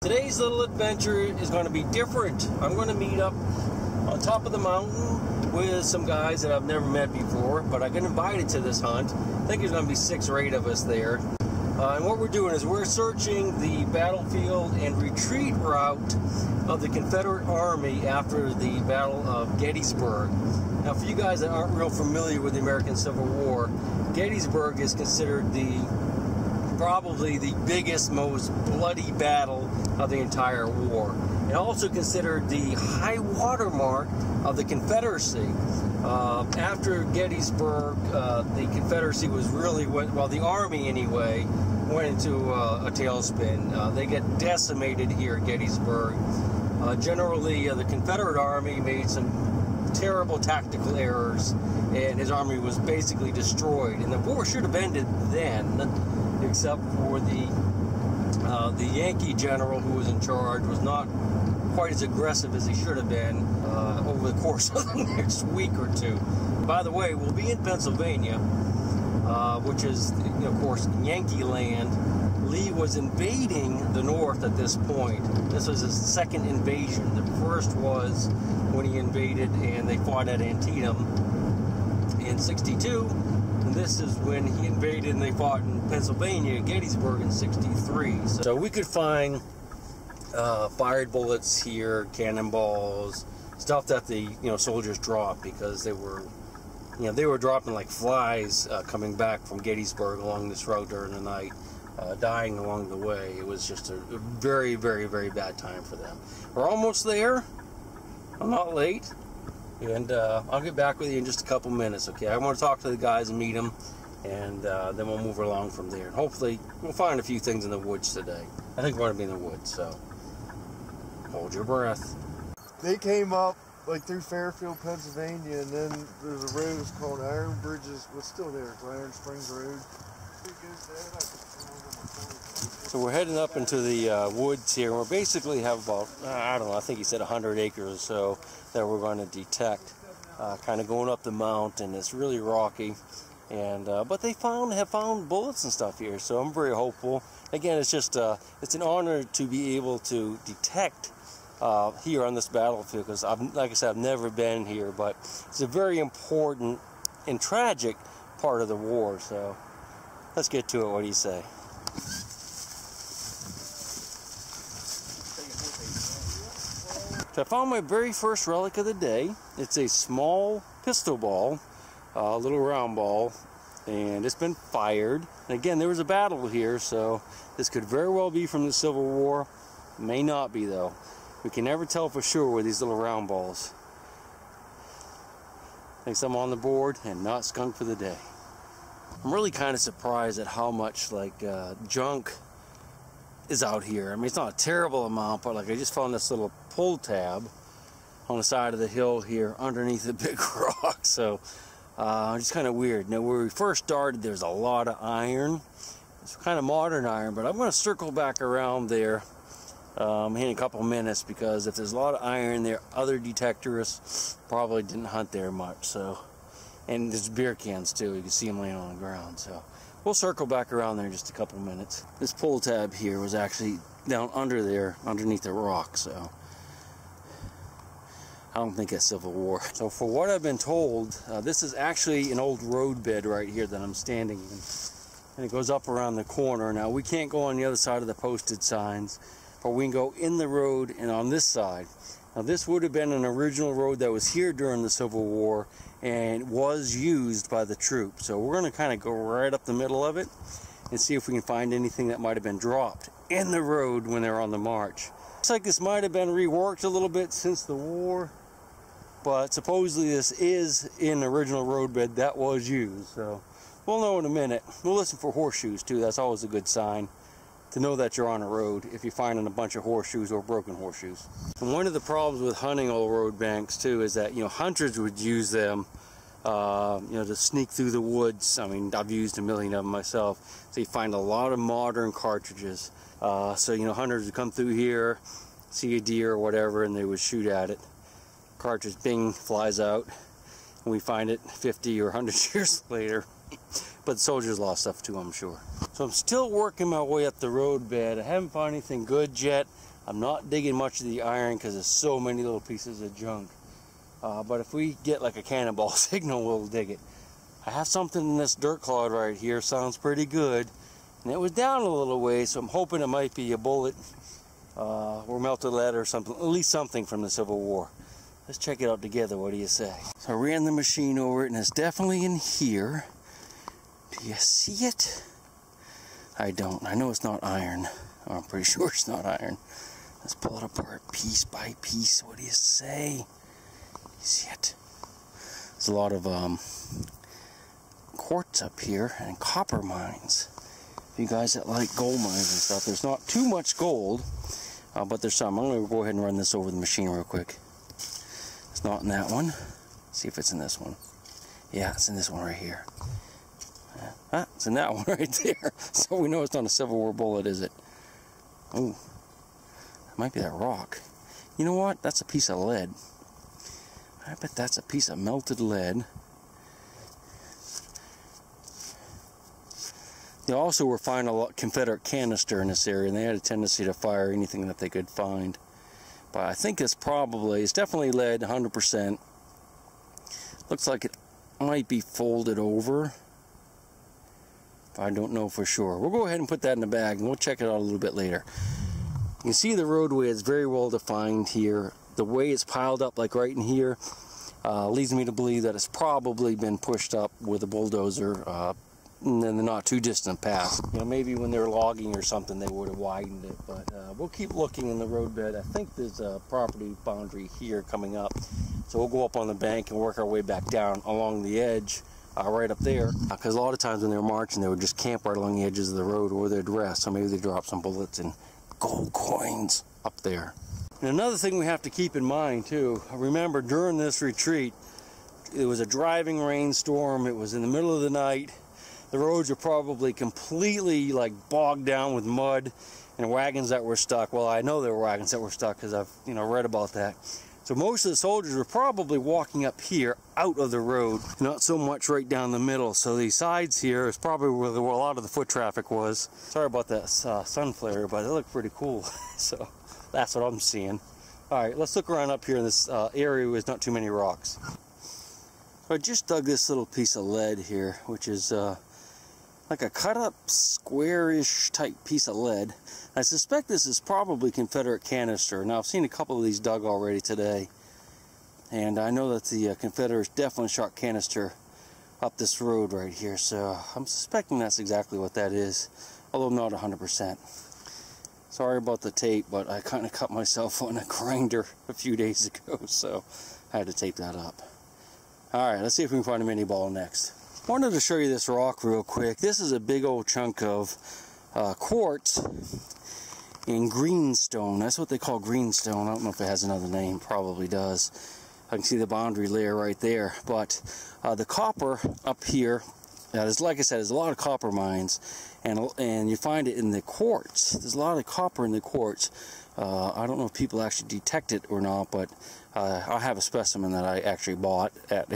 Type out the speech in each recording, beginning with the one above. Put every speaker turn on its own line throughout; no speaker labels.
Today's little adventure is going to be different. I'm going to meet up on top of the mountain with some guys that I've never met before, but I got invited to this hunt. I think there's going to be 6 or 8 of us there. And what we're doing is we're searching the battlefield and retreat route of the Confederate Army after the Battle of Gettysburg. Now, for you guys that aren't real familiar with the American Civil War, Gettysburg is considered probably the biggest, most bloody battle of the entire war. And also considered the high water mark of the Confederacy. After Gettysburg, the Confederacy was really, well, the Army anyway, went into a tailspin. They get decimated here at Gettysburg. Generally, the Confederate Army made some terrible tactical errors, and his army was basically destroyed. And the war should have ended then, except for the Yankee general who was in charge was not quite as aggressive as he should have been over the course of the next week or 2. By the way, we'll be in Pennsylvania, which is, of course, Yankee land. Lee was invading the North at this point. This was his second invasion. The first was when he invaded and they fought at Antietam in '62. And this is when he invaded and they fought in Pennsylvania, Gettysburg, in '63. So we could find fired bullets here, cannonballs, stuff that the soldiers dropped because they were dropping like flies coming back from Gettysburg along this road during the night, dying along the way. It was just a very, very, very bad time for them. We're almost there. I'm not late. And I'll get back with you in just a couple minutes, okay? I want to talk to the guys and meet them, and then we'll move along from there. And hopefully, we'll find a few things in the woods today. I think we're going to be in the woods, so hold your breath.
They came up like through Fairfield, Pennsylvania, and then there's a road called Iron Bridges. What's still there? It's Iron Springs Road.
So we're heading up into the woods here, and we basically have about, I don't know, I think he said 100 acres or so that we're going to detect. Kind of going up the mountain. It's really rocky, and but they have found bullets and stuff here, so I'm very hopeful. Again, it's just it's an honor to be able to detect here on this battlefield, because like I said, I've never been here, but it's a very important and tragic part of the war. So let's get to it. What do you say? So I found my very first relic of the day. It's a small pistol ball, a little round ball, and it's been fired. And again, there was a battle here, so this could very well be from the Civil War. May not be, though. We can never tell for sure with these little round balls. Thanks, I'm on the board and not skunked for the day. I'm really kind of surprised at how much junk is out here. I mean, it's not a terrible amount, but I just found this little pull tab on the side of the hill here underneath the big rock. So just kind of weird. Now, where we first started, there's a lot of iron. It's kind of modern iron, but I'm going to circle back around there in a couple minutes, because if there's a lot of iron there, other detectorists probably didn't hunt there much. So, and there's beer cans too. You can see them laying on the ground. So we'll circle back around there in just a couple minutes. This pull tab here was actually down under there, underneath the rock, so I don't think it's Civil War. So for what I've been told, this is actually an old road bed right here that I'm standing in. And it goes up around the corner. Now, we can't go on the other side of the posted signs, but we can go in the road and on this side. Now, this would have been an original road that was here during the Civil War and was used by the troops. So we're going to kind of go right up the middle of it and see if we can find anything that might have been dropped in the road when they're on the march. Looks like this might have been reworked a little bit since the war, but supposedly this is an original roadbed that was used. So we'll know in a minute. We'll listen for horseshoes too. That's always a good sign to know that you're on a road if you're finding a bunch of horseshoes or broken horseshoes. And one of the problems with hunting old road banks too is that hunters would use them to sneak through the woods. I mean, I've used a million of them myself. So you find a lot of modern cartridges. So hunters would come through here, see a deer or whatever, and they would shoot at it. Cartridge, bing, flies out, and we find it 50 or 100 years later. But the soldiers lost stuff too, I'm sure. So I'm still working my way up the road bed. I haven't found anything good yet. I'm not digging much of the iron because there's so many little pieces of junk. But if we get like a cannonball signal, we'll dig it. I have something in this dirt clod right here. Sounds pretty good. And it was down a little way, so I'm hoping it might be a bullet or melted lead or something, at least something from the Civil War. Let's check it out together. What do you say? So I ran the machine over it, and it's definitely in here. Do you see it? I don't. I know it's not iron. I'm pretty sure it's not iron. Let's pull it apart piece by piece. What do you say? You see it? There's a lot of quartz up here and copper mines. For you guys that like gold mines and stuff, there's not too much gold, but there's some. I'm going to go ahead and run this over the machine real quick. It's not in that one. See if it's in this one. Yeah, it's in this one right here. It's in that one right there. So we know it's not a Civil War bullet, is it? Oh, it might be that rock. You know what? That's a piece of lead. I bet that's a piece of melted lead. They also were finding a lot Confederate canister in this area, and they had a tendency to fire anything that they could find. But I think it's definitely lead, 100%. Looks like it might be folded over. I don't know for sure. We'll go ahead and put that in the bag, and we'll check it out a little bit later. You can see the roadway is very well defined here. The way it's piled up, like right in here, leads me to believe that it's probably been pushed up with a bulldozer in the not too distant past. You know, maybe when they're logging or something, they would have widened it. But we'll keep looking in the roadbed. I think there's a property boundary here coming up, so we'll go up on the bank and work our way back down along the edge. Right up there, because a lot of times when they were marching, they would just camp right along the edges of the road or they'd rest, so maybe they drop some bullets and gold coins up there. And another thing we have to keep in mind too, remember during this retreat, it was a driving rainstorm, it was in the middle of the night, the roads were probably completely like bogged down with mud and wagons that were stuck. Well, I know there were wagons that were stuck because I've read about that. So most of the soldiers were probably walking up here out of the road, not so much right down the middle. So the sides here is probably where a lot of the foot traffic was. Sorry about that sun flare, but it looked pretty cool. So that's what I'm seeing. All right, let's look around up here in this area with not too many rocks. So I just dug this little piece of lead here, which is like a cut up squarish type piece of lead. I suspect this is probably Confederate canister. Now I've seen a couple of these dug already today, and I know that the Confederates definitely shot canister up this road right here, so I'm suspecting that's exactly what that is, although I'm not 100%. Sorry about the tape, but I kind of cut myself on a grinder a few days ago, so I had to tape that up. Alright, let's see if we can find a mini ball next. Wanted to show you this rock real quick. This is a big old chunk of quartz in greenstone. That's what they call greenstone. I don't know if it has another name. Probably does. I can see the boundary layer right there. But the copper up here, there's, like I said, there's a lot of copper mines, and you find it in the quartz. There's a lot of copper in the quartz. I don't know if people actually detect it or not, but I have a specimen that I actually bought at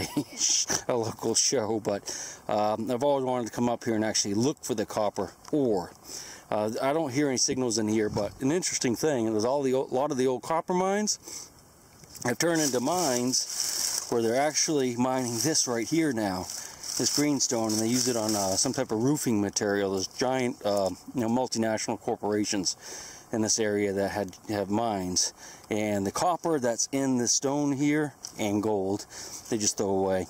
a local show, but I've always wanted to come up here and actually look for the copper ore. I don't hear any signals in here, but an interesting thing is a lot of the old copper mines have turned into mines where they're actually mining this right here now, this greenstone, and they use it on some type of roofing material. There's giant multinational corporations in this area that have mines, and the copper that's in the stone here and gold they just throw away.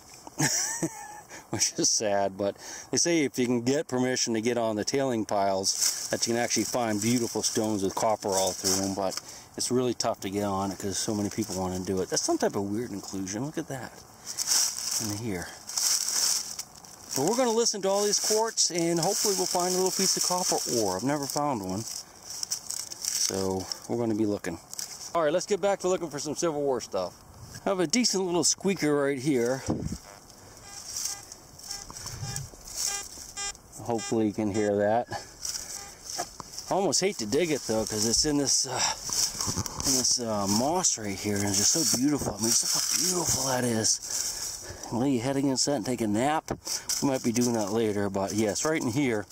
Which is sad, but they say if you can get permission to get on the tailing piles that you can actually find beautiful stones with copper all through them, but it's really tough to get on it because so many people want to do it. That's some type of weird inclusion. Look at that in here. But we're going to listen to all these quartz, and hopefully we'll find a little piece of copper ore. I've never found one, so we're going to be looking. All right, let's get back to looking for some Civil War stuff. I have a decent little squeaker right here. Hopefully you can hear that. I almost hate to dig it though, because it's in this moss right here, and it's just so beautiful. I mean, just look how beautiful that is. Lay your head against that and take a nap. We might be doing that later, but yes, right in here.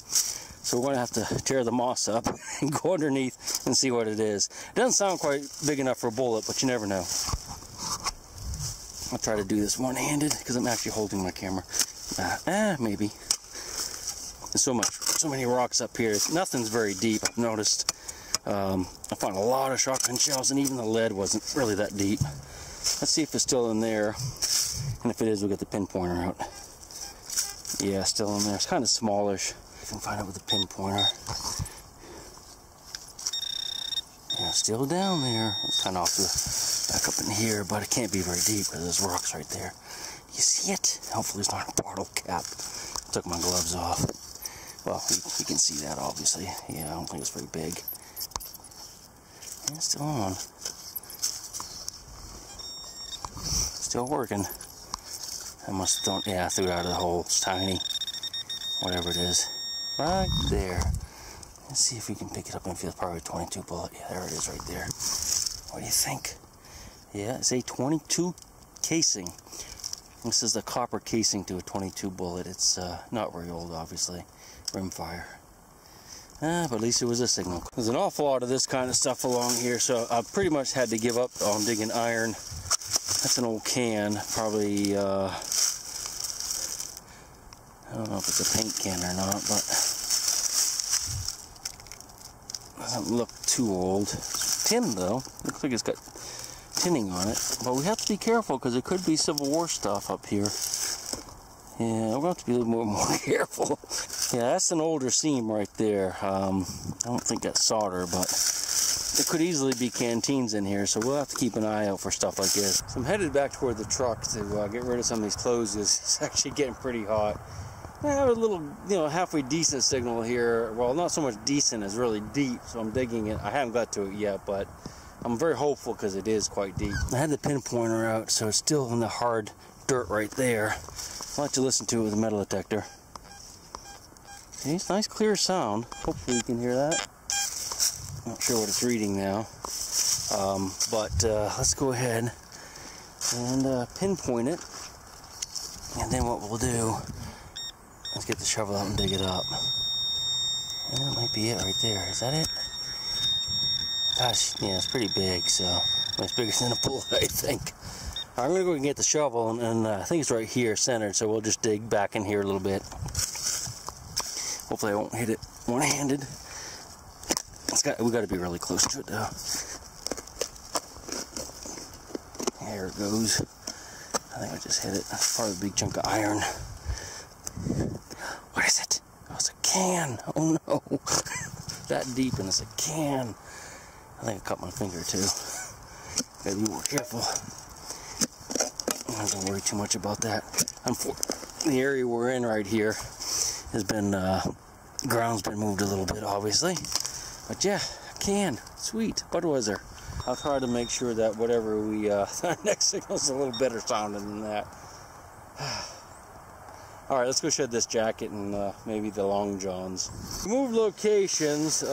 So we're going to have to tear the moss up and go underneath and see what it is. It doesn't sound quite big enough for a bullet, but you never know. I'll try to do this one-handed because I'm actually holding my camera. Maybe. There's so many rocks up here. Nothing's very deep, I've noticed. I found a lot of shotgun shells, and even the lead wasn't really that deep. Let's see if it's still in there. And if it is, we'll get the pinpointer out. Yeah, still in there. It's kind of smallish. I can find it with a pinpointer. Yeah, still down there. It's kind of off back up in here, but it can't be very deep because there's rocks right there. You see it? Hopefully it's not a bottle cap. I took my gloves off. Well, you can see that obviously. Yeah, I don't think it's very big. Yeah, it's still on. Still working. I must have thrown, yeah, I threw it out of the hole. It's tiny. Whatever it is. Right there. Let's see if we can pick it up and feel probably a 22 bullet. Yeah, there it is right there. What do you think? Yeah, it's a 22 casing. This is the copper casing to a 22 bullet. It's not very old, obviously. Rimfire. But at least it was a signal. There's an awful lot of this kind of stuff along here, so I pretty much had to give up on digging iron. That's an old can, probably, I don't know if it's a paint can or not, but doesn't look too old. It's tin though, looks like it's got tinning on it, but we have to be careful because it could be Civil War stuff up here. Yeah, we're going to have to be a little more careful. Yeah, that's an older seam right there. I don't think that's solder, but there could easily be canteens in here, so we'll have to keep an eye out for stuff like this. So I'm headed back toward the truck to get rid of some of these clothes. It's actually getting pretty hot. I have a little, halfway decent signal here. Well, not so much decent as really deep, so I'm digging it. I haven't got to it yet, but I'm very hopeful because it is quite deep. I had the pinpointer out, so it's still in the hard dirt right there. I'll let you listen to it with a metal detector. See, it's nice clear sound. Hopefully you can hear that. Not sure what it's reading now. But let's go ahead and pinpoint it. And then what we'll do, let's get the shovel out and dig it up. And that might be it right there. Is that it? Gosh, yeah, it's pretty big, so it's bigger than a bullet, I think. I'm gonna go and get the shovel, and I think it's right here, centered, so we'll just dig back in here a little bit. Hopefully I won't hit it one-handed. We got to be really close to it, though. There it goes. I think I just hit it. That's probably a big chunk of iron. What is it? Oh, it's a can. Oh no. That deep, and it's a can. I think I cut my finger too. Gotta be more careful. I don't worry too much about that. The area we're in right here has been, ground's been moved a little bit, obviously. But yeah, a can. Sweet. Budweiser. I'll try to make sure that whatever we, our next signal's a little better sounding than that. Alright, let's go shed this jacket and maybe the long johns. Move locations.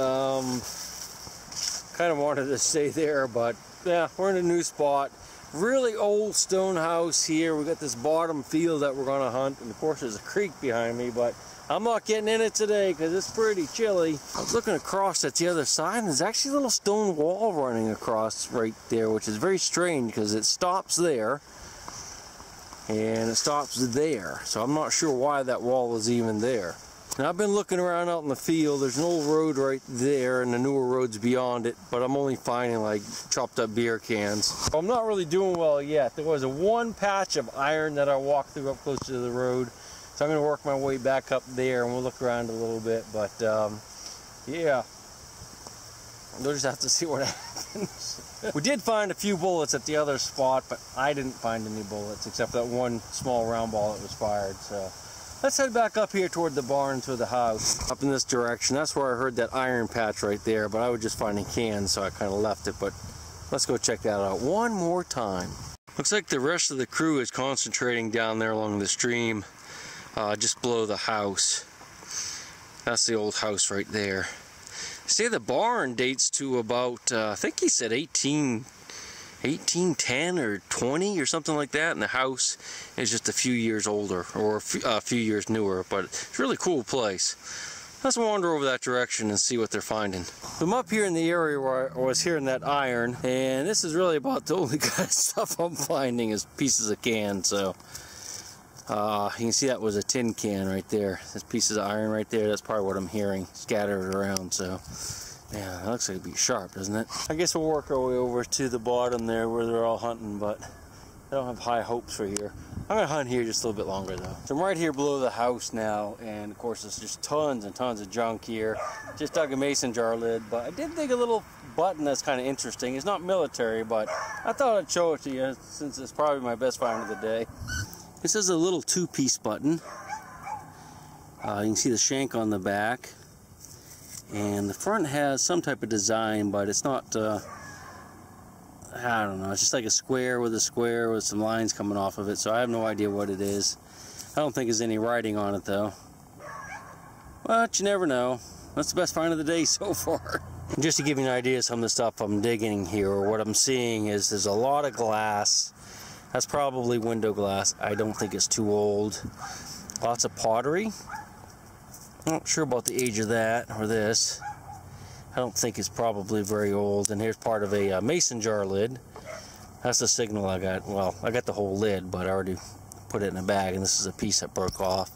Kind of wanted to stay there, but yeah, we're in a new spot. Really old stone house here. We got this bottom field that we're gonna hunt, and of course there's a creek behind me, but I'm not getting in it today because it's pretty chilly. I was looking across at the other side, and there's actually a little stone wall running across right there, which is very strange because it stops there and it stops there. So I'm not sure why that wall is even there. Now I've been looking around out in the field. There's an old road right there and the newer roads beyond it, but I'm only finding like chopped up beer cans. I'm not really doing well yet. There was one patch of iron that I walked through up close to the road. So I'm going to work my way back up there and we'll look around a little bit, but yeah, we'll just have to see what happens. We did find a few bullets at the other spot, but I didn't find any bullets except that one small round ball that was fired. So let's head back up here toward the barn to the house. Up in this direction, that's where I heard that iron patch right there, but I was just finding cans, so I kind of left it, but let's go check that out one more time. Looks like the rest of the crew is concentrating down there along the stream. Just below the house. That's the old house right there. See, the barn dates to about, I think he said 1810 or 20 or something like that, and the house is just a few years older, or a few years newer, but it's a really cool place. Let's wander over that direction and see what they're finding. I'm up here in the area where I was hearing that iron, and this is really about the only kind of stuff I'm finding is pieces of cans. So you can see that was a tin can right there. There's pieces of iron right there. That's probably what I'm hearing scattered around. So yeah, that looks like it'd be sharp, doesn't it? I guess we'll work our way over to the bottom there where they're all hunting, but I don't have high hopes for here. I'm gonna hunt here just a little bit longer though. So I'm right here below the house now, and of course there's just tons and tons of junk here. Just dug a mason jar lid, but I did dig a little button that's kind of interesting. It's not military, but I thought I'd show it to you since it's probably my best find of the day. This is a little two-piece button. You can see the shank on the back, and the front has some type of design, but it's not. I don't know, it's just like a square with some lines coming off of it, so I have no idea what it is. I don't think there's any writing on it though. But you never know. That's the best find of the day so far. Just to give you an idea of some of the stuff I'm digging here, or what I'm seeing is there's a lot of glass. That's probably window glass. I don't think it's too old. Lots of pottery. I'm not sure about the age of that or this. I don't think it's probably very old. And here's part of a mason jar lid. That's the signal I got. Well, I got the whole lid, but I already put it in a bag, and this is a piece that broke off.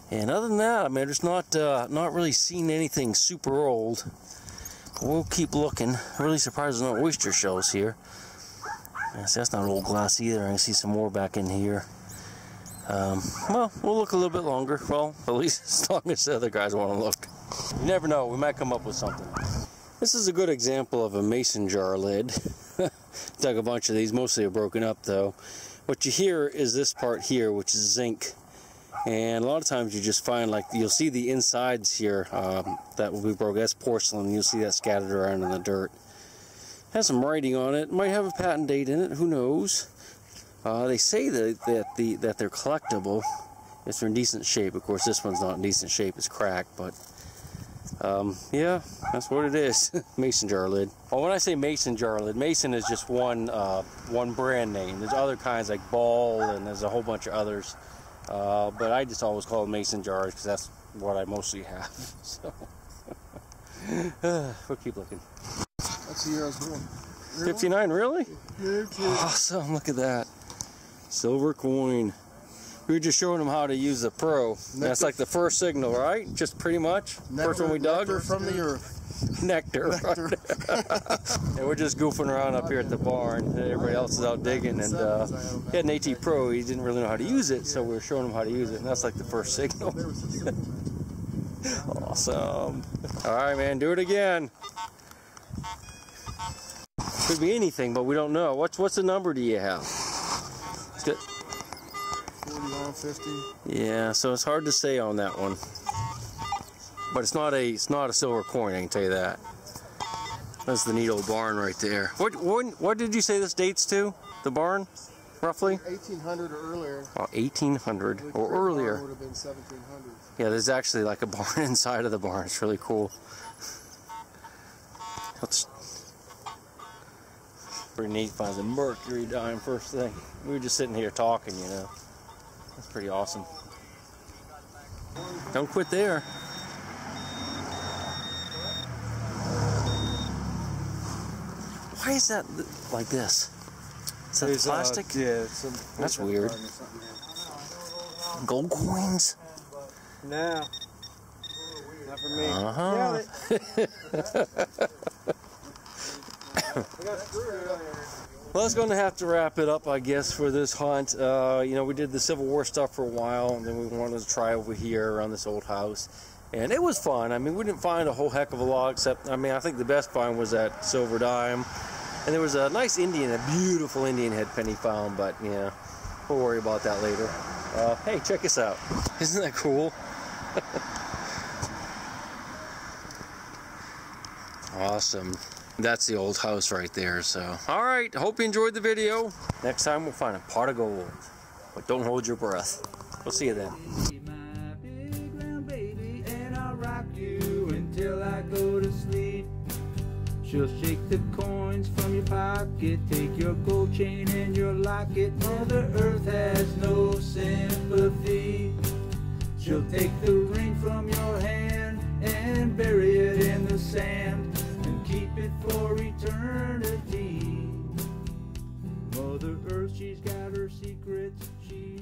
And other than that, I mean, there's not really seen anything super old. We'll keep looking. I'm really surprised there's no oyster shells here. See, that's not old glass either. I can see some more back in here. Well, we'll look a little bit longer. Well, at least as long as the other guys want to look. You never know, we might come up with something. This is a good example of a mason jar lid. Dug a bunch of these, mostly are broken up though. What you hear is this part here, which is zinc. And a lot of times you just find, like, you'll see the insides here that will be broken. That's porcelain. You'll see that scattered around in the dirt. It has some writing on it. Might have a patent date in it. Who knows? They say that they're collectible if they're in decent shape. Of course, this one's not in decent shape. It's cracked, but yeah, that's what it is. Mason jar lid. Well, when I say mason jar lid, mason is just one brand name. There's other kinds like ball, and there's a whole bunch of others. But I just always call them mason jars because that's what I mostly have. So we'll keep looking.
That's the year I was born.
59, really?
Yeah,
awesome, look at that. Silver coin. We were just showing them how to use the Pro. That's like the first signal, right? Just pretty much. First one we dug.
Nectar from the earth.
Nectar. And we're just goofing around up here at the barn. Everybody else is out digging, and he had an AT Pro. He didn't really know how to use it, so we were showing him how to use it, and that's like the first signal. Awesome. All right, man, do it again. Could be anything, but we don't know. What's the number do you have? It's good.
41, 50.
Yeah, so it's hard to say on that one. But it's not a silver coin, I can tell you that. That's the neat old barn right there. What did you say this dates to? The barn, roughly?
1800 or earlier.
Oh, 1800 or earlier.
Would have been 1700.
Yeah, there's actually like a barn inside of the barn. It's really cool. Pretty neat. Finds a mercury dime first thing. We were just sitting here talking, you know. That's pretty awesome. Don't quit there. Why is that like this? Is that plastic?
Yeah,
that's weird. Gold coins?
No. Not for me.
Uh-huh. Well, that's going to have to wrap it up, I guess, for this hunt. You know, we did the Civil War stuff for a while, and then we wanted to try over here around this old house. And it was fun. I mean, we didn't find a whole heck of a lot, except, I mean, I think the best find was that silver dime. And there was a nice Indian, a beautiful Indian head penny found, but, yeah, we'll worry about that later. Hey, check this out. Isn't that cool? Awesome. That's the old house right there, so. All right, hope you enjoyed the video. Next time we'll find a pot of gold. But don't hold your breath. We'll see you then.
My big round baby, and I'll rock you until I go to sleep. She'll shake the coins from your pocket, take your gold chain and your locket. Mother Earth has no sympathy. She'll take the ring from your hand and bury it in the sand and keep it for eternity. Mother Earth, she's got her secrets, she's